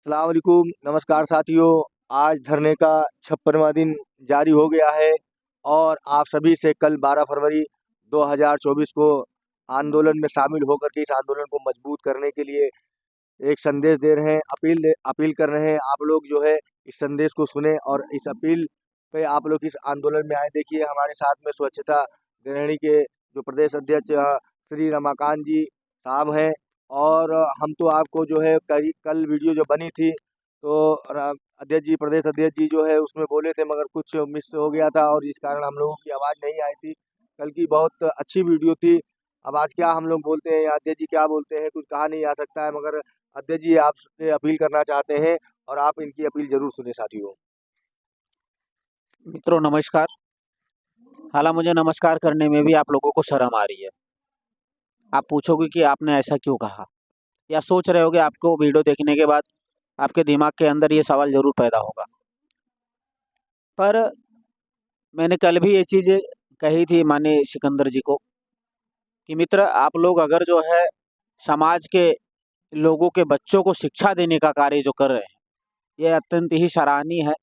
अस्सलाम वालेकुम, नमस्कार साथियों। आज धरने का 56वां दिन जारी हो गया है और आप सभी से कल 12 फरवरी 2024 को आंदोलन में शामिल होकर के इस आंदोलन को मजबूत करने के लिए एक संदेश दे रहे हैं, अपील कर रहे हैं। आप लोग जो है इस संदेश को सुने और इस अपील पे आप लोग इस आंदोलन में आए। देखिए हमारे साथ में स्वच्छता गृहिणी के जो प्रदेश अध्यक्ष श्री रमाकांत जी साहब हैं। और हम तो आपको जो है कल वीडियो जो बनी थी तो अध्यक्ष जी, प्रदेश अध्यक्ष जी जो है उसमें बोले थे, मगर कुछ मिस हो गया था और इस कारण हम लोगों की आवाज़ नहीं आई थी। कल की बहुत अच्छी वीडियो थी। अब आज क्या हम लोग बोलते हैं या अध्यक्ष जी क्या बोलते हैं, कुछ कहा नहीं जा सकता है, मगर अध्यक्ष जी आपसे अपील करना चाहते हैं और आप इनकी अपील जरूर सुने साथियों। मित्रों नमस्कार। हालांकि मुझे नमस्कार करने में भी आप लोगों को शर्म आ रही है। आप पूछोगे कि आपने ऐसा क्यों कहा, या सोच रहे होगे, आपको वीडियो देखने के बाद आपके दिमाग के अंदर ये सवाल जरूर पैदा होगा। पर मैंने कल भी ये चीज़ कही थी माननीय सिकंदर जी को कि मित्र, आप लोग अगर जो है समाज के लोगों के बच्चों को शिक्षा देने का कार्य जो कर रहे हैं, ये अत्यंत ही सराहनीय है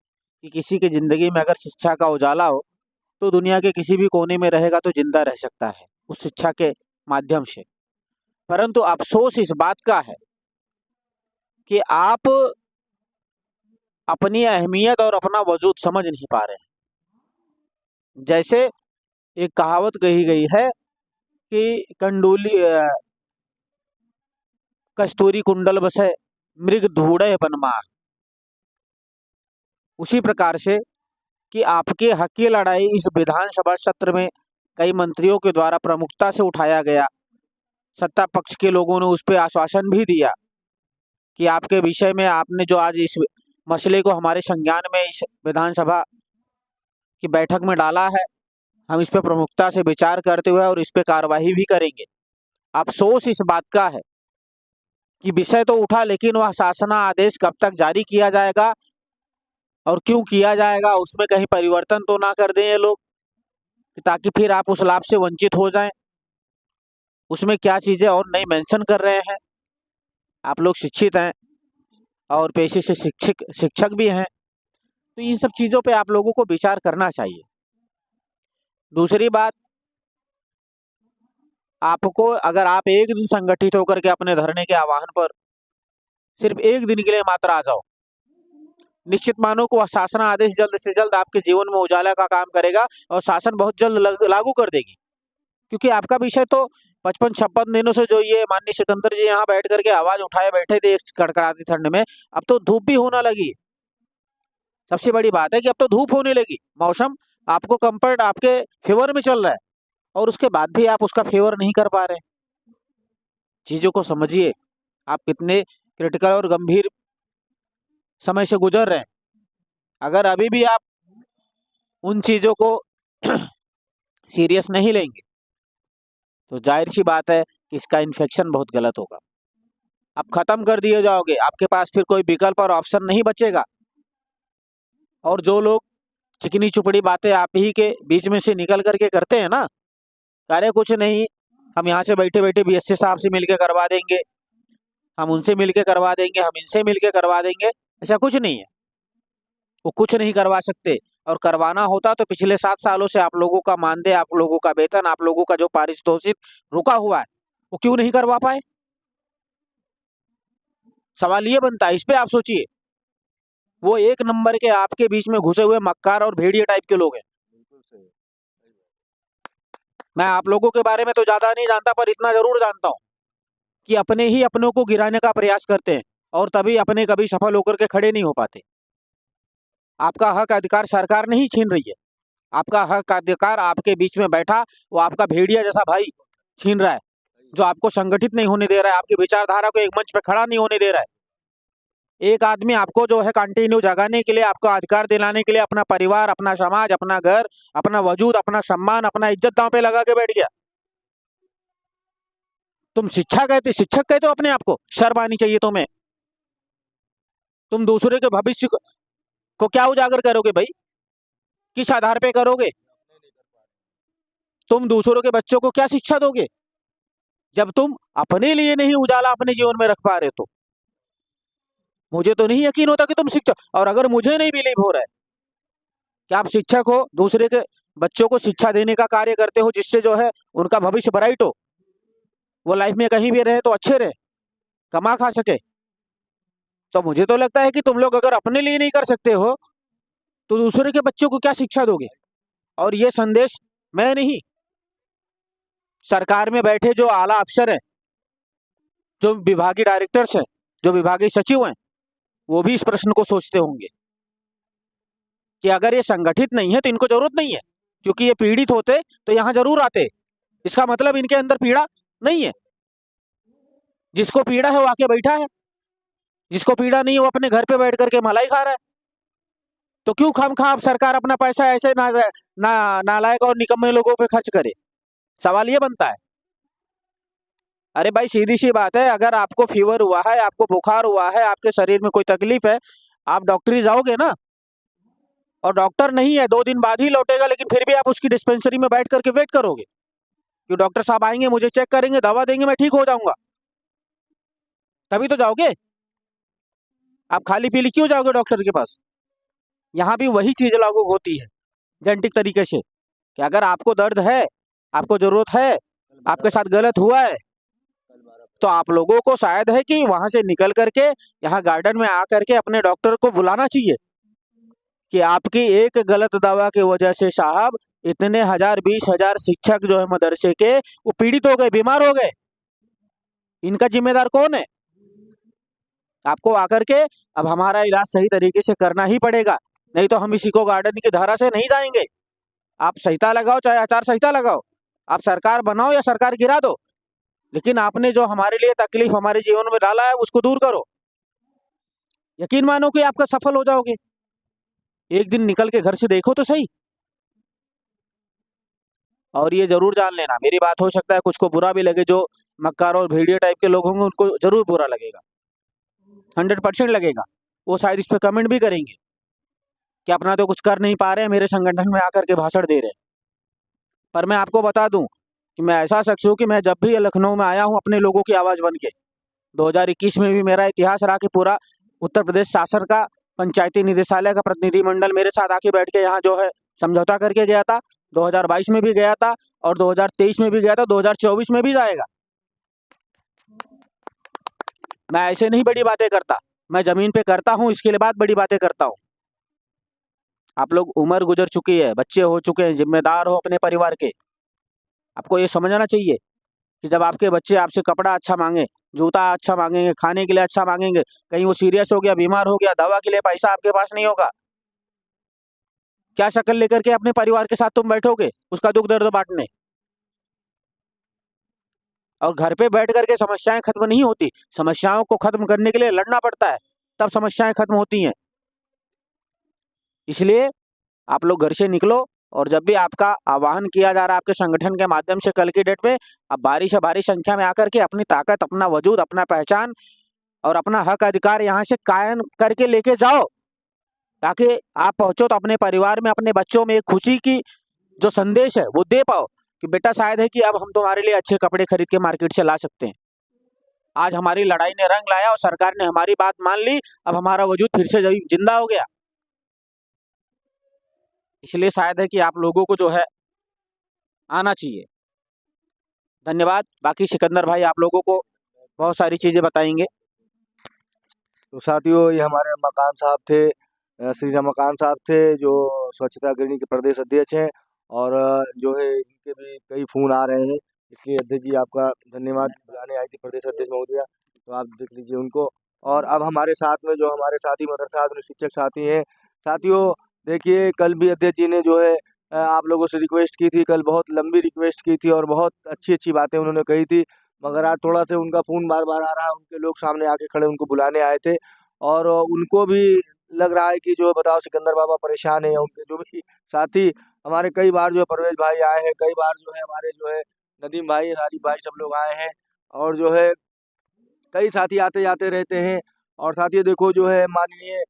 कि किसी की ज़िंदगी में अगर शिक्षा का उजाला हो तो दुनिया के किसी भी कोने में रहेगा तो जिंदा रह सकता है उस शिक्षा के माध्यम से। परंतु अफसोस इस बात का है कि आप अपनी अहमियत और अपना वजूद समझ नहीं पा रहे हैं। जैसे एक कहावत कही गई है कि कस्तूरी कुंडल बसे मृग ढूंढे बनमार। उसी प्रकार से कि आपके हक की लड़ाई इस विधानसभा सत्र में कई मंत्रियों के द्वारा प्रमुखता से उठाया गया। सत्ता पक्ष के लोगों ने उस पर आश्वासन भी दिया कि आपके विषय में आपने जो आज इस मसले को हमारे संज्ञान में इस विधानसभा की बैठक में डाला है, हम इस पर प्रमुखता से विचार करते हुए और इस पर कार्रवाई भी करेंगे। अफसोस इस बात का है कि विषय तो उठा, लेकिन वह शासना आदेश कब तक जारी किया जाएगा और क्यों किया जाएगा, उसमें कहीं परिवर्तन तो ना कर दें ये लोग, ताकि फिर आप उस लाभ से वंचित हो जाएं। उसमें क्या चीजें और नहीं मेंशन कर रहे हैं। आप लोग शिक्षित हैं और पेशे से शिक्षक भी हैं, तो इन सब चीजों पे आप लोगों को विचार करना चाहिए। दूसरी बात, आपको अगर आप एक दिन संगठित होकर के अपने धरने के आह्वान पर सिर्फ एक दिन के लिए मात्र आ जाओ, निश्चित मानो को शासन आदेश जल्द से जल्द आपके जीवन में उजाला का काम करेगा और शासन बहुत जल्द लागू कर देगी। क्योंकि आपका विषय तो 55-56 दिनों से जो ये माननीय सिकंदर जी यहाँ बैठ करके आवाज उठाए बैठे थे इस कड़कड़ाती ठंड में, अब तो धूप भी होने लगी। सबसे बड़ी बात है कि अब तो धूप होने लगी, मौसम आपको कंफर्ट आपके फेवर में चल रहा है और उसके बाद भी आप उसका फेवर नहीं कर पा रहे। चीजों को समझिए, आप कितने क्रिटिकल और गंभीर समय से गुजर रहे हैं। अगर अभी भी आप उन चीजों को सीरियस नहीं लेंगे तो जाहिर सी बात है कि इसका इन्फेक्शन बहुत गलत होगा। आप खत्म कर दिए जाओगे, आपके पास फिर कोई विकल्प और ऑप्शन नहीं बचेगा। और जो लोग चिकनी चुपड़ी बातें आप ही के बीच में से निकल करके करते हैं ना, अरे कुछ नहीं, हम यहाँ से बैठे बैठे बीएससी साहब से मिलके करवा देंगे, हम उनसे मिलके करवा देंगे, हम इनसे मिलके करवा देंगे, ऐसा कुछ नहीं है। वो कुछ नहीं करवा सकते। और करवाना होता तो पिछले 7 सालों से आप लोगों का मानदेय, आप लोगों का वेतन, आप लोगों का जो पारितोषिक रुका हुआ है, वो क्यों नहीं करवा पाए? सवाल ये बनता है, इस पे आप सोचिए। वो एक नंबर के आपके बीच में घुसे हुए मक्कार और भेड़िए टाइप के लोग हैं। मैं आप लोगों के बारे में तो ज्यादा नहीं जानता, पर इतना जरूर जानता हूं कि अपने ही अपनों को गिराने का प्रयास करते हैं और तभी अपने कभी सफल होकर के खड़े नहीं हो पाते। आपका हक अधिकार सरकार नहीं छीन रही है, आपका हक अधिकार आपके बीच में बैठा वो आपका भेड़िया जैसा भाई छीन रहा है, जो आपको संगठित नहीं होने दे रहा है, आपकी विचारधारा को एक मंच पे खड़ा नहीं होने दे रहा है। एक आदमी आपको जो है कंटिन्यू जगाने के लिए, आपको अधिकार दिलाने के लिए अपना परिवार, अपना समाज, अपना घर, अपना वजूद, अपना सम्मान, अपना इज्जत दांव पे लगा के बैठ गया। तुम शिक्षक कहते हो अपने आप को, शर्म आनी चाहिए तुम्हें। तुम दूसरे के भविष्य को क्या उजागर करोगे भाई? किस आधार पे करोगे? तुम दूसरों के बच्चों को क्या शिक्षा दोगे जब तुम अपने लिए नहीं उजाला अपने जीवन में रख पा रहे? तो मुझे तो नहीं यकीन होता कि तुम शिक्षक, और अगर मुझे नहीं बिलीव हो रहा है कि आप शिक्षक हो, दूसरे के बच्चों को शिक्षा देने का कार्य करते हो जिससे जो है उनका भविष्य ब्राइट हो, वो लाइफ में कहीं भी रहे तो अच्छे रहे, कमा खा सके, तो मुझे तो लगता है कि तुम लोग अगर अपने लिए नहीं कर सकते हो तो दूसरे के बच्चों को क्या शिक्षा दोगे। और ये संदेश मैं नहीं, सरकार में बैठे जो आला अफसर हैं, जो विभागीय डायरेक्टर्स हैं, जो विभागीय सचिव हैं, वो भी इस प्रश्न को सोचते होंगे कि अगर ये संगठित नहीं है तो इनको जरूरत नहीं है, क्योंकि ये पीड़ित होते तो यहाँ जरूर आते। इसका मतलब इनके अंदर पीड़ा नहीं है। जिसको पीड़ा है वो आके बैठा है, जिसको पीड़ा नहीं है वो अपने घर पे बैठ करके मलाई खा रहा है। तो क्यों खामखा अब सरकार अपना पैसा ऐसे नालायक और निकम्मे लोगों पे खर्च करे। सवाल ये बनता है। अरे भाई सीधी सी बात है, अगर आपको फीवर हुआ है, आपको बुखार हुआ है, आपके शरीर में कोई तकलीफ है, आप डॉक्टरी जाओगे ना, और डॉक्टर नहीं है 2 दिन बाद ही लौटेगा, लेकिन फिर भी आप उसकी डिस्पेंसरी में बैठ करके वेट करोगे कि डॉक्टर साहब आएंगे, मुझे चेक करेंगे, दवा देंगे, मैं ठीक हो जाऊंगा, तभी तो जाओगे। आप खाली पीली क्यों जाओगे डॉक्टर के पास। यहाँ भी वही चीज लागू होती है जेनेटिक तरीके से कि अगर आपको दर्द है, आपको जरूरत है, आपके साथ गलत हुआ है, तो आप लोगों को शायद है कि वहां से निकल करके यहाँ गार्डन में आकर के अपने डॉक्टर को बुलाना चाहिए कि आपकी एक गलत दवा की वजह से साहब इतने 1000-20,000 शिक्षक जो है मदरसे के वो पीड़ित हो गए, बीमार हो गए। इनका जिम्मेदार कौन है। आपको आकर के अब हमारा इलाज सही तरीके से करना ही पड़ेगा, नहीं तो हम इसी को गार्डन की धारा से नहीं जाएंगे। आप संहिता लगाओ चाहे आचार संहिता लगाओ, आप सरकार बनाओ या सरकार गिरा दो, लेकिन आपने जो हमारे लिए तकलीफ हमारे जीवन में डाला है उसको दूर करो। यकीन मानो कि आपका सफल हो जाओगे। एक दिन निकल के घर से देखो तो सही। और ये जरूर जान लेना, मेरी बात हो सकता है कुछ को बुरा भी लगे, जो मक्कार और भेड़िया टाइप के लोग होंगे उनको जरूर बुरा लगेगा, 100% लगेगा। वो शायद इस पे कमेंट भी करेंगे कि अपना तो कुछ कर नहीं पा रहे, मेरे संगठन में आकर के भाषण दे रहे। पर मैं आपको बता दूं कि मैं ऐसा शख्स हूं कि मैं जब भी लखनऊ में आया हूं अपने लोगों की आवाज बन के, 2021 में भी मेरा इतिहास रहा कि पूरा उत्तर प्रदेश शासन का पंचायती निदेशालय का प्रतिनिधिमंडल मेरे साथ आके बैठ के यहाँ जो है समझौता करके गया था। 2022 में भी गया था और 2023 में भी गया था, 2024 में भी जाएगा। मैं ऐसे नहीं बड़ी बातें करता, मैं जमीन पे करता हूँ, इसके लिए बात बड़ी बातें करता हूँ। आप लोग उम्र गुजर चुकी है, बच्चे हो चुके हैं, जिम्मेदार हो अपने परिवार के। आपको ये समझना चाहिए कि जब आपके बच्चे आपसे कपड़ा अच्छा मांगे, जूता अच्छा मांगेंगे, खाने के लिए अच्छा मांगेंगे, कहीं वो सीरियस हो गया, बीमार हो गया, दवा के लिए पैसा आपके पास नहीं होगा, क्या शक्ल लेकर के अपने परिवार के साथ तुम बैठोगे उसका दुख दर्द बांटने। और घर पे बैठ करके समस्याएं खत्म नहीं होती, समस्याओं को खत्म करने के लिए लड़ना पड़ता है, तब समस्याएं खत्म होती हैं। इसलिए आप लोग घर से निकलो, और जब भी आपका आह्वान किया जा रहा है आपके संगठन के माध्यम से कल की डेट में, आप भारी से भारी संख्या में आकर के अपनी ताकत, अपना वजूद, अपना पहचान और अपना हक अधिकार यहाँ से कायम करके लेके जाओ, ताकि आप पहुंचो तो अपने परिवार में, अपने बच्चों में एक खुशी की जो संदेश है वो दे पाओ कि बेटा शायद है कि अब हम तुम्हारे लिए अच्छे कपड़े खरीद के मार्केट से ला सकते हैं। आज हमारी लड़ाई ने रंग लाया और सरकार ने हमारी बात मान ली, अब हमारा वजूद फिर से जिंदा हो गया। इसलिए शायद है कि आप लोगों को जो है आना चाहिए। धन्यवाद। बाकी सिकंदर भाई आप लोगों को बहुत सारी चीजें बताएंगे। तो साथियों, ये हमारे मकान साहब थे, श्री रमाकांत साहब थे, जो स्वच्छता अग्रणी के प्रदेश अध्यक्ष हैं। और जो है इनके भी कई फोन आ रहे हैं, इसलिए अध्यक्ष जी आपका धन्यवाद। बुलाने आई थी प्रदेश अध्यक्ष महोदया, तो आप देख लीजिए उनको। और अब हमारे साथ में जो हमारे साथी मदरसा शिक्षक साथी हैं, साथियों देखिए कल भी अध्यक्ष जी ने जो है आप लोगों से रिक्वेस्ट की थी, कल बहुत लंबी रिक्वेस्ट की थी और बहुत अच्छी अच्छी बातें उन्होंने कही थी, मगर आज थोड़ा सा उनका फ़ोन बार बार आ रहा है, उनके लोग सामने आके खड़े उनको बुलाने आए थे, और उनको भी लग रहा है कि जो बताओ सिकंदर बाबा परेशान है। उनके जो भी साथी हमारे कई बार जो है परवेज भाई आए हैं, कई बार जो है हमारे जो है नदीम भाई, आरिफ भाई, सब लोग आए हैं, और जो है कई साथी आते जाते रहते हैं। और साथियों देखो जो है माननीय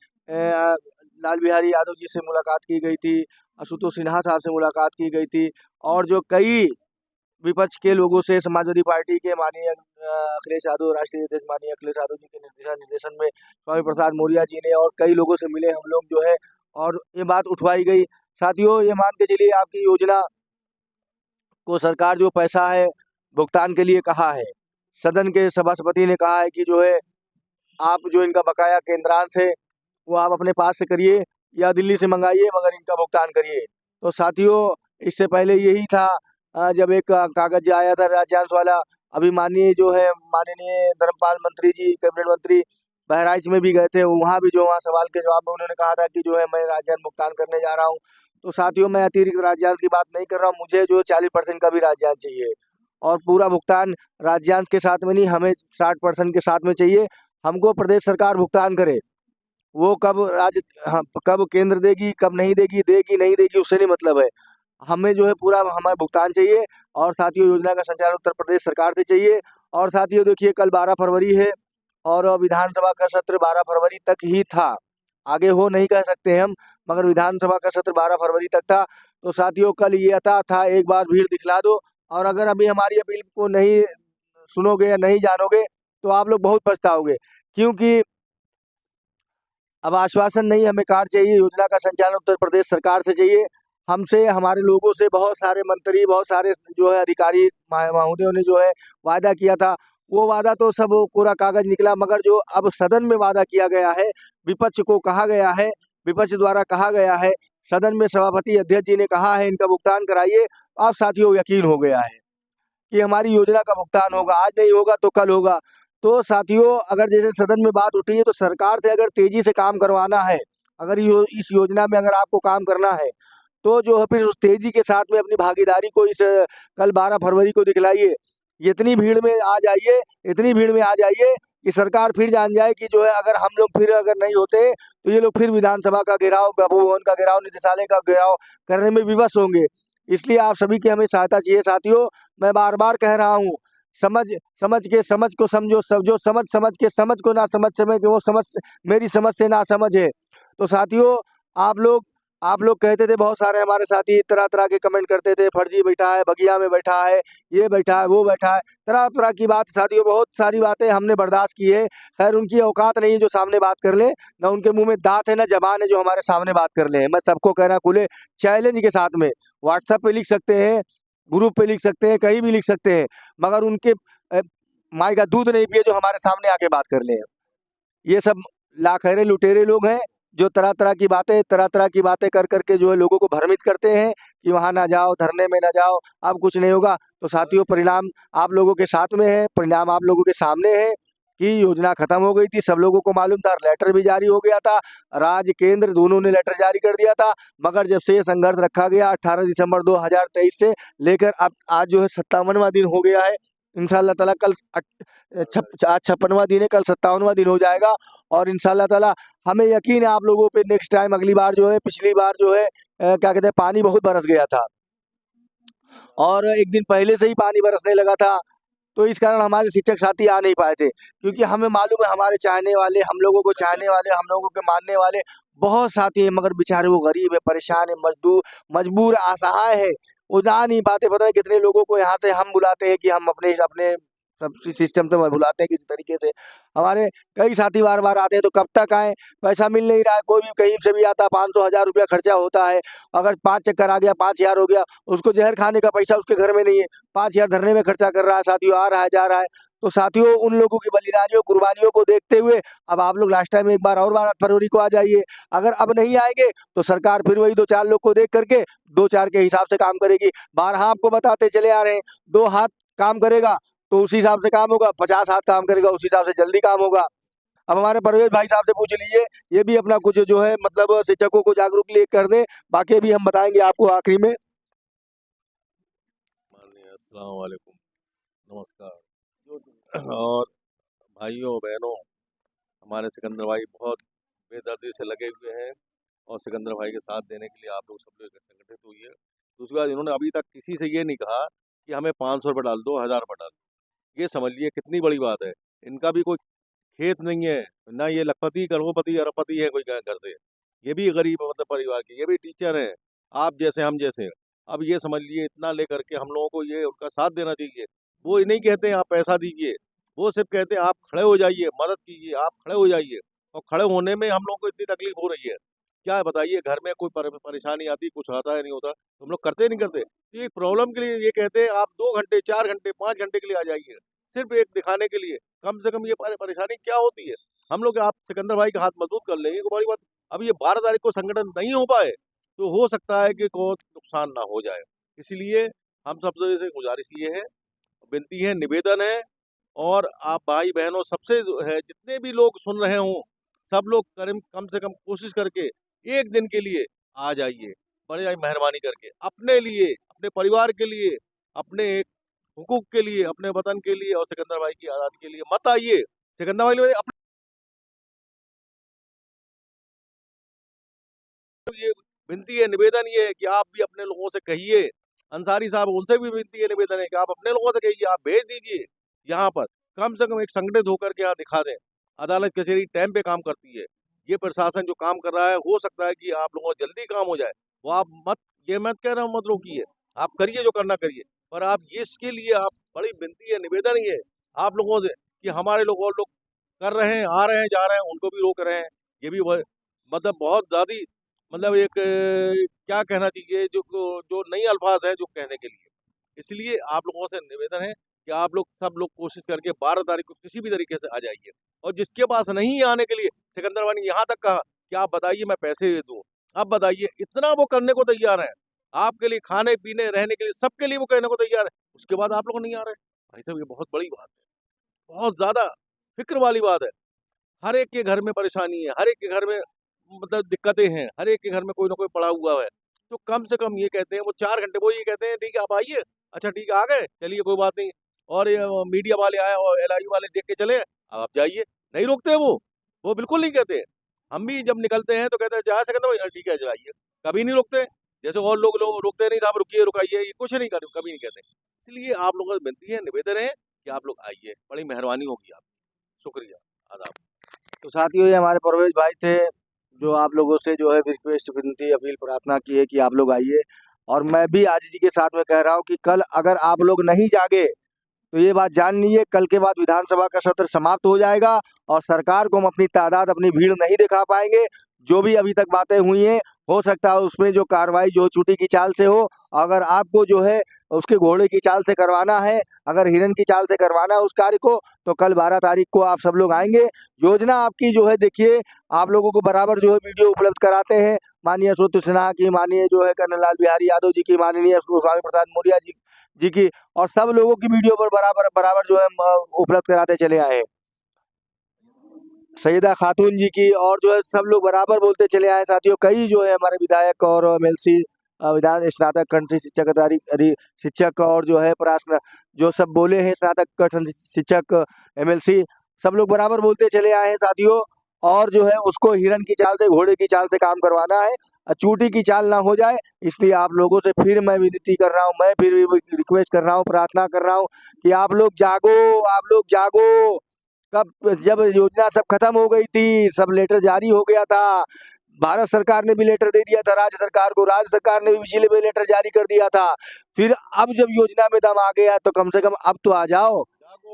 लाल बिहारी यादव जी से मुलाकात की गई थी, आशुतोष सिन्हा साहब से मुलाकात की गई थी, और जो कई विपक्ष के लोगों से, समाजवादी पार्टी के माननीय अखिलेश यादव, राष्ट्रीय अध्यक्ष माननीय अखिलेश यादव जी के निर्देशन में स्वामी प्रसाद मौर्य जी ने और कई लोगों से मिले हम लोग जो है, और ये बात उठवाई गई। साथियों, ये मान के चलिए आपकी योजना को सरकार जो पैसा है भुगतान के लिए कहा है, सदन के सभापति ने कहा है कि जो है आप जो इनका बकाया केंद्रांश है वो आप अपने पास से करिए या दिल्ली से मंगाइए, मगर इनका भुगतान करिए। तो साथियों, इससे पहले यही था, जब एक कागज आया था राज्यांश वाला, अभी माननीय धर्मपाल मंत्री जी, कैबिनेट मंत्री बहराइच में भी गए थे, वहाँ भी जो वहाँ सवाल के जवाब में उन्होंने कहा था कि जो है मैं राज्यांश भुगतान करने जा रहा हूँ। तो साथियों, मैं अतिरिक्त राज्यांश की बात नहीं कर रहा हूँ, मुझे जो 40% का भी राज्यांश चाहिए, और पूरा भुगतान राज्यांश के साथ में नहीं, हमें 60% के साथ में चाहिए। हमको प्रदेश सरकार भुगतान करे, वो कब केंद्र देगी, कब नहीं देगी, देगी नहीं देगी, उससे नहीं मतलब है, हमें जो है पूरा हमें भुगतान चाहिए। और साथियों, योजना का संचालन उत्तर प्रदेश सरकार से चाहिए। और साथियों देखिए, कल 12 फरवरी है और विधानसभा का सत्र 12 फरवरी तक ही था, आगे हो नहीं कह सकते हम, मगर विधानसभा का सत्र 12 फरवरी तक था। तो साथियों, कल ये अता था, एक बार भीड़ दिखला दो, और अगर अभी हमारी अपील को नहीं सुनोगे या नहीं जानोगे तो आप लोग बहुत पछताओगे, क्योंकि अब आश्वासन नहीं, हमें कार्य चाहिए। योजना का संचालन उत्तर प्रदेश सरकार से चाहिए, हमसे, हमारे लोगों से। बहुत सारे मंत्री, बहुत सारे जो है अधिकारी महोदयों ने जो है वादा किया था, वो वादा तो सब कोरा कागज निकला, मगर जो अब सदन में वादा किया गया है, विपक्ष को कहा गया है, विपक्ष द्वारा कहा गया है, सदन में सभापति अध्यक्ष जी ने कहा है इनका भुगतान कराइए। अब साथियों, यकीन हो गया है कि हमारी योजना का भुगतान होगा, आज नहीं होगा तो कल होगा। तो साथियों, अगर जैसे सदन में बात उठी है, तो सरकार से अगर तेजी से काम करवाना है, अगर इस योजना में अगर आपको काम करना है, तो जो है फिर उस तेजी के साथ में अपनी भागीदारी को इस कल 12 फरवरी को दिखलाइए। इतनी भीड़ में आ जाइए, इतनी भीड़ में आ जाइए कि सरकार फिर जान जाए कि जो है अगर हम लोग फिर अगर नहीं होते तो ये लोग फिर विधानसभा का घेराव, बाबू भवन का घेराव, निदेशालय का घेराव करने में विवश होंगे। इसलिए आप सभी की हमें सहायता चाहिए। साथियों, मैं बार बार कह रहा हूँ, समझ समझ के समझ को समझो, सब जो समझ समझ के समझ को ना समझ सके, वो समझ मेरी समझ से ना समझ है। तो साथियों, आप लोग कहते थे, बहुत सारे हमारे साथी तरह तरह के कमेंट करते थे, फर्जी बैठा है, बगिया में बैठा है, ये बैठा है, वो बैठा है, तरह तरह की बात। साथियों, बहुत सारी बातें हमने बर्दाश्त की है, खैर उनकी औकात नहीं है जो सामने बात कर ले, ना उनके मुंह में दांत है, ना जबान है जो हमारे सामने बात कर ले। मैं सबको कहना खुले चैलेंज के साथ में, व्हाट्सएप पे लिख सकते हैं, ग्रुप पे लिख सकते हैं, कहीं भी लिख सकते हैं, मगर उनके माई का दूध नहीं पिए जो हमारे सामने आके बात कर ले। ये सब लाखैरे लुटेरे लोग हैं, जो तरह तरह की बातें कर करके जो है लोगों को भ्रमित करते हैं कि वहाँ ना जाओ, धरने में ना जाओ, अब कुछ नहीं होगा। तो साथियों, परिणाम आप लोगों के साथ में है, परिणाम आप लोगों के सामने है कि योजना खत्म हो गई थी, सब लोगों को मालूम था, लेटर भी जारी हो गया था, राज्य केंद्र दोनों ने लेटर जारी कर दिया था। मगर जब से ये संघर्ष रखा गया 18 दिसंबर 2023 से लेकर अब आज जो है 57वां दिन हो गया है। इंशाअल्लाह ताला कल आज 56वां दिन है, कल 57वां दिन हो जाएगा। और इंशाअल्लाह ताला हमें यकीन है आप लोगों पे नेक्स्ट टाइम, अगली बार जो है, पिछली बार जो है क्या कहते हैं, पानी बहुत बरस गया था और एक दिन पहले से ही पानी बरसने लगा था, तो इस कारण हमारे शिक्षक साथी आ नहीं पाए थे, क्योंकि हमें मालूम है हमारे चाहने वाले, हम लोगों को चाहने वाले, हम लोगों के मानने वाले बहुत साथी हैं, मगर बेचारे वो गरीब है, परेशान है, मजबूर, असहाय है, वो जा नहीं पाते। पता है कितने लोगों को यहाँ से हम बुलाते हैं कि हम अपने अपने सब सिस्टम से बुलाते हैं किसी तरीके से, हमारे कई साथी बार बार आते हैं, तो कब तक आए, पैसा मिल नहीं रहा है, कोई भी कहीं से भी आता, 500-1000 रुपया खर्चा होता है, अगर 5 चक्कर आ गया, 5000 हो गया, उसको जहर खाने का पैसा उसके घर में नहीं है, 5000 धरने में खर्चा कर रहा है, साथियों आ रहा है, जा रहा है। तो साथियों, उन लोगों की बलिदानियों, कुर्बानियों को देखते हुए अब आप लोग लास्ट टाइम एक बार और 12 फरवरी को आ जाइए। अगर अब नहीं आएंगे तो सरकार फिर वही 2-4 लोग को देख करके 2-4 के हिसाब से काम करेगी। बारहा आपको बताते चले आ रहे हैं, 2 हाथ काम करेगा तो उसी हिसाब से काम होगा, 50 हाथ काम करेगा उसी हिसाब से जल्दी काम होगा। अब हमारे परवेज भाई साहब से पूछ लीजिए, ये भी अपना कुछ जो है मतलब शिक्षकों को जागरूक लिए कर दें, बाकी भी हम बताएंगे आपको आखिरी में। अस्सलाम वालेकुम, नमस्कार। और भाइयों बहनों, हमारे सिकंदर भाई बहुत बेदर्दी से लगे हुए हैं और सिकंदर भाई के साथ देने के लिए आप लोग सब लोग संगठित हुई है। दूसरी बात, इन्होंने अभी तक किसी से ये नहीं कहा कि हमें 500 रुपये डाल दो, 1000 रुपये डाल दो। ये समझ लिए कितनी बड़ी बात है। इनका भी कोई खेत नहीं है, ना ये लखपति, करोड़पति, अरबपति है कोई घर से, ये भी गरीब मतलब परिवार के, ये भी टीचर हैं, आप जैसे हम जैसे। अब ये समझ लिए इतना लेकर के हम लोगों को ये उनका साथ देना चाहिए। वो ये नहीं कहते हैं आप पैसा दीजिए, वो सिर्फ कहते हैं आप खड़े हो जाइए, मदद कीजिए, आप खड़े हो जाइए। और खड़े होने में हम लोगों को इतनी तकलीफ हो रही है, क्या बताइए, घर में कोई परेशानी आती, कुछ आता है नहीं होता, तो हम लोग करते नहीं करते। तो ये प्रॉब्लम के लिए ये कहते हैं आप 2 घंटे, 4 घंटे, 5 घंटे के लिए आ जाइए, सिर्फ एक दिखाने के लिए। कम से कम ये परेशानी क्या होती है? हम लोग आप सिकंदर भाई का हाथ मजबूत कर लेंगे, कोई बड़ी बात। अब ये 12 तारीख को संगठन नहीं हो पाए तो हो सकता है कि कोई नुकसान ना हो जाए। इसलिए हम सब से गुजारिश ये है, विनती है, निवेदन है, और आप भाई बहनों सबसे जो है, जितने भी लोग सुन रहे हों, सब लोग कम से कम कोशिश करके एक दिन के लिए आ जाइए, बड़े भाई मेहरबानी करके, अपने लिए, अपने परिवार के लिए, अपने हुकूक के लिए, अपने वतन के लिए और सिकंदर भाई की आज़ादी के लिए मत आइए। सिकंदर भाई अपने ये विनती है, निवेदन ये है कि आप भी अपने लोगों से कहिए, अंसारी साहब उनसे भी विनती है, निवेदन है कि आप अपने लोगों से कहिए, आप भेज दीजिए यहाँ पर, कम से कम एक संगठित होकर के यहाँ दिखा दें। अदालत कचहरी टाइम पे काम करती है, ये प्रशासन जो काम कर रहा है, हो सकता है कि आप लोगों को जल्दी काम हो जाए, वो आप ये मत कह रहा हूँ मत रोकिए, आप करिए जो करना करिए, पर आप ये इसके लिए आप बड़ी विनती है, निवेदन ही है आप लोगों से कि हमारे लोग और लोग कर रहे हैं, आ रहे हैं, जा रहे हैं, उनको भी रोक रहे हैं। ये भी मतलब बहुत ज़्यादा, मतलब एक क्या कहना चाहिए, जो जो नई अल्फाज है जो कहने के लिए। इसलिए आप लोगों से निवेदन है कि आप लोग सब लोग कोशिश करके 12 तारीख को किसी भी तरीके से आ जाइए। और जिसके पास नहीं आने के लिए, सिकंदर भाई ने यहाँ तक कहा कि आप बताइए मैं पैसे दे दूँ, आप बताइए, इतना वो करने को तैयार है आपके लिए, खाने पीने रहने के लिए, सबके लिए वो कहने को तैयार है, उसके बाद आप लोग नहीं आ रहे। भाई साहब ये बहुत बड़ी बात है, बहुत ज्यादा फिक्र वाली बात है। हर एक के घर में परेशानी है, हर एक के घर में मतलब दिक्कतें हैं, हर एक के घर में कोई ना कोई पड़ा हुआ है। तो कम से कम ये कहते हैं, वो 4 घंटे वो ये कहते हैं ठीक है आप आइए, अच्छा ठीक है आ गए, चलिए कोई बात नहीं, और ये मीडिया वाले आए और एलआई वाले देख के चले, अब आप जाइए, नहीं रोकते वो बिल्कुल नहीं कहते। हम भी जब निकलते हैं तो कहते हैं जा सकते हैं, ठीक है जाइए, कभी नहीं रोकते। जैसे और लोग रोकते नहीं, साहब रुकिए रुकाइए, ये कुछ नहीं कर, कभी नहीं कहते। इसलिए आप लोगों से विनती है, निवेदन है कि आप लोग आइए, बड़ी मेहरबानी होगी आपकी। शुक्रिया, आदाब। तो साथियों, ये हमारे परवेज भाई थे, जो आप लोगों से जो है रिक्वेस्ट, विनती, अपील, प्रार्थना की है कि आप लोग आइए। और मैं भी आजीजी के साथ में कह रहा हूँ कि कल अगर आप लोग नहीं जागे तो ये बात जान लीजिए, कल के बाद विधानसभा का सत्र समाप्त हो जाएगा और सरकार को हम अपनी तादाद, अपनी भीड़ नहीं दिखा पाएंगे। जो भी अभी तक बातें हुई हैं, हो सकता है उसमें जो कार्रवाई जो चूटी की चाल से हो। अगर आपको जो है उसके घोड़े की चाल से करवाना है, अगर हिरन की चाल से करवाना है उस कार्य को, तो कल 12 तारीख को आप सब लोग आएंगे। योजना आपकी जो है, देखिए, आप लोगों को बराबर जो है वीडियो उपलब्ध कराते हैं, माननीय सुब्रत सिन्हा की, माननीय जो है कर्नल लाल बिहारी यादव जी की, माननीय स्वामी प्रसाद मौर्य जी की, और सब लोगों की वीडियो पर बराबर जो है उपलब्ध कराते चले आए हैं, सईदा खातून जी की, और जो है सब लोग बराबर बोलते चले आए। साथियों, कई जो है हमारे विधायक और एमएलसी, विधान स्नातक कंट्री शिक्षक शिक्षक, और जो है प्राश्न जो सब बोले हैं, स्नातक शिक्षक, एमएलसी, सब लोग बराबर बोलते चले आए हैं साथियों। और जो है उसको हिरन की चाल से, घोड़े की चाल से काम करवाना है, चूटी की चाल ना हो जाए। इसलिए आप लोगों से फिर मैं विनती कर रहा हूँ, मैं फिर रिक्वेस्ट कर रहा हूँ, प्रार्थना कर रहा हूँ कि आप लोग जागो, आप लोग जागो। कब, जब योजना सब खत्म हो गई थी, सब लेटर जारी हो गया था, भारत सरकार ने भी लेटर दे दिया था राज्य सरकार को, राज्य सरकार ने भी बिजली में लेटर जारी कर दिया था। फिर अब जब योजना में दम आ गया तो कम से कम अब तो आ जाओ,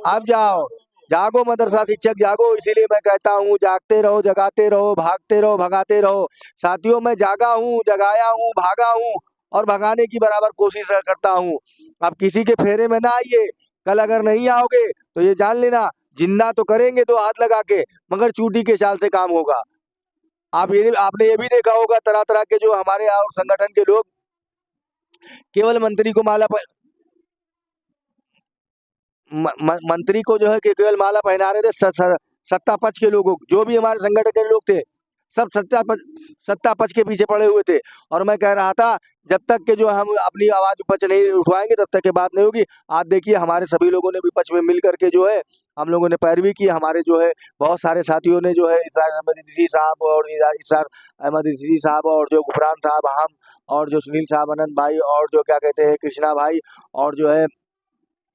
अब जाओ, जागो मदरसा शिक्षक जागो। इसीलिए मैं कहता हूँ, जागते रहो, जगाते रहो, भागते रहो, भगाते रहो। साथियों, मैं जागा हूँ, जगाया हूँ, भागा हूँ और भगाने की बराबर कोशिश करता हूँ। अब किसी के फेरे में ना आइए। कल अगर नहीं आओगे तो ये जान लेना, जिंदा तो करेंगे 2 हाथ लगा के, मगर चूटी के चाल से काम होगा। आपने ये भी देखा होगा, तरह तरह के जो हमारे और संगठन के लोग केवल मंत्री को मंत्री को जो है कि केवल माला पहना रहे थे। सत्ता पक्ष के लोगों, जो भी हमारे संगठन के लोग थे, सब सत्ता पक्ष के पीछे पड़े हुए थे। और मैं कह रहा था, जब तक के जो हम अपनी आवाज पक्ष नहीं उठवाएंगे तब तक के बात नहीं होगी। आज देखिए, हमारे सभी लोगों ने विपक्ष में मिल करके जो है हम लोगों ने पैरवी की। हमारे जो है बहुत सारे साथियों ने जो है, इसार अहमद इदरीसी साहब और इसार अहमद इदरीसी साहब, और जो गुफरान साहब, हम, और जो सुनील साहब, अनंत भाई, और जो क्या कहते हैं कृष्णा भाई, और जो है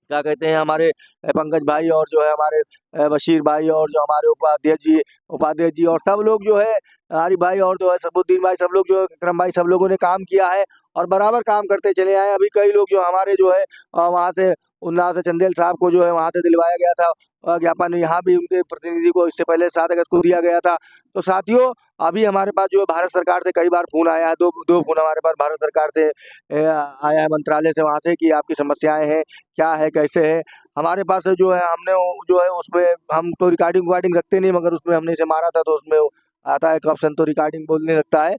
क्या कहते हैं हमारे पंकज भाई और जो है हमारे बशीर भाई और जो हमारे उपाध्याय जी और सब लोग जो है आरिफ भाई और जो है सबुद्दीन भाई, सब लोग जो है विक्रम भाई, सब लोगों ने काम किया है और बराबर काम करते चले आए। अभी कई लोग जो हमारे जो है वहाँ से उन्नाव से चंदेल साहब को जो है वहाँ से दिलवाया गया था ज्ञापन, यहाँ भी उनके प्रतिनिधि को इससे पहले 7 अगस्त को दिया गया था। तो साथियों अभी हमारे पास जो है भारत सरकार से कई बार फ़ोन आया है, दो फ़ोन हमारे पास भारत सरकार से आया है, मंत्रालय से, वहाँ से कि आपकी समस्याएं हैं, क्या है, कैसे है। हमारे पास जो है हमने जो है उसमें हम तो रिकॉर्डिंग रखते नहीं, मगर उसमें हमने इसे मारा था तो उसमें आता है एक ऑप्शन, तो रिकॉर्डिंग बोलने लगता है।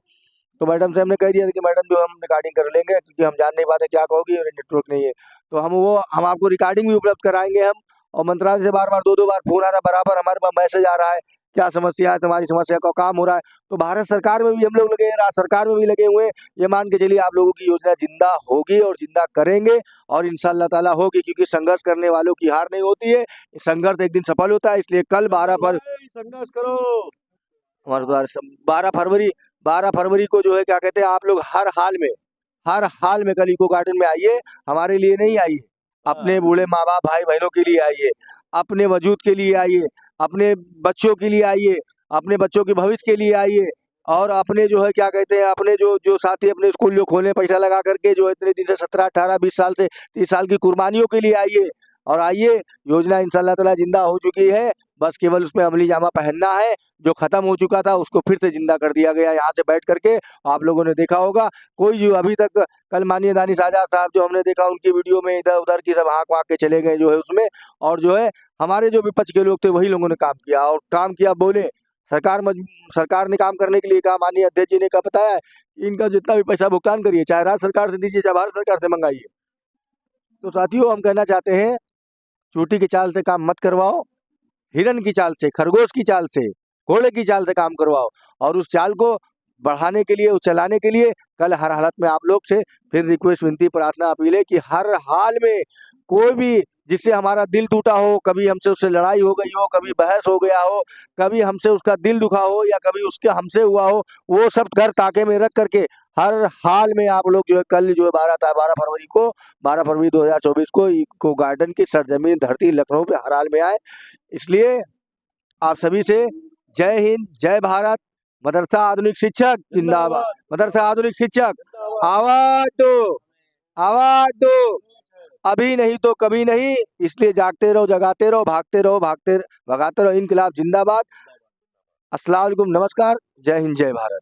तो मैडम से हमने कह दिया था कि मैडम जो हम रिकॉर्डिंग कर लेंगे, क्योंकि हम जान नहीं पाते क्या कहोगी और नेटवर्क नहीं है, तो हम आपको रिकॉर्डिंग भी उपलब्ध कराएंगे हम। और मंत्रालय से बार बार 2 बार फ़ोन आ रहा है, बराबर हमारे पास मैसेज आ रहा है, क्या समस्या है, तुम्हारी समस्या का काम हो रहा है। तो भारत सरकार में भी हम लोग लगे हैं, राज्य सरकार में भी लगे हुए हैं। ये मान के चलिए आप लोगों की योजना जिंदा होगी और जिंदा करेंगे और इंशाअल्लाह ताला होगी, क्योंकि संघर्ष करने वालों की हार नहीं होती है, संघर्ष एक दिन सफल होता है। इसलिए कल 12 पर संघर्ष करो। हमारे द्वारा 12 फरवरी को जो है क्या कहते हैं आप लोग हर हाल में कल इको गार्डन में आइए। हमारे लिए नहीं आइए, अपने बूढ़े माँ बाप भाई बहनों के लिए आइए, अपने वजूद के लिए आइए, अपने बच्चों के लिए आइए, अपने बच्चों के भविष्य के लिए आइए और अपने जो है क्या कहते हैं अपने जो साथी अपने स्कूल जो खोले पैसा लगा करके जो इतने दिन से 17, 18, 20 साल से 30 साल की कुर्बानियों के लिए आइए। और आइए, योजना इंशाअल्लाह ताला जिंदा हो चुकी है, बस केवल उसमें अमली जामा पहनना है। जो खत्म हो चुका था उसको फिर से जिंदा कर दिया गया यहाँ से बैठ करके। आप लोगों ने देखा होगा, कोई जो अभी तक कल माननीय दानिश आजाद साहब जो हमने देखा उनकी वीडियो में इधर उधर की सब हाँक वाँक के चले गए जो है उसमें, और जो है हमारे जो विपक्ष के लोग थे वही लोगों ने काम किया और काम किया बोले। सरकार ने काम करने के लिए कहा, माननीय अध्यक्ष जी ने कहा बताया इनका जितना भी पैसा भुगतान करिए, चाहे राज्य सरकार से दीजिए चाहे भारत सरकार से मंगाइए। तो साथियों हम कहना चाहते हैं, चूटी की चाल से काम मत करवाओ, हिरन की चाल से, खरगोश की चाल से, घोड़े की चाल से काम करवाओ। और उस चाल को बढ़ाने के लिए, उस चलाने के लिए कल हर हालत में आप लोग से फिर रिक्वेस्ट, विनती, प्रार्थना, अपील है कि हर हाल में कोई भी जिससे हमारा दिल टूटा हो, कभी हमसे उससे लड़ाई हो गई हो, कभी बहस हो गया हो, कभी हमसे उसका दिल दुखा हो या कभी उसके हमसे हुआ हो, वो सब घर ताके में रख करके हर हाल में आप लोग जो है कल जो है 12 फरवरी 2024 को इको गार्डन की सरजमीन धरती लखनऊ पे हर हाल में आए। इसलिए आप सभी से जय हिंद, जय भारत। मदरसा आधुनिक शिक्षक जिंदाबाद, मदरसा आधुनिक शिक्षक आवाज दो, आवाज दो, अभी नहीं तो कभी नहीं। इसलिए जागते रहो, जगाते रहो, भागते रहो, भगाते रहो। इनकलाब जिंदाबाद। अस्सलाम वालेकुम, नमस्कार, जय हिंद, जय भारत।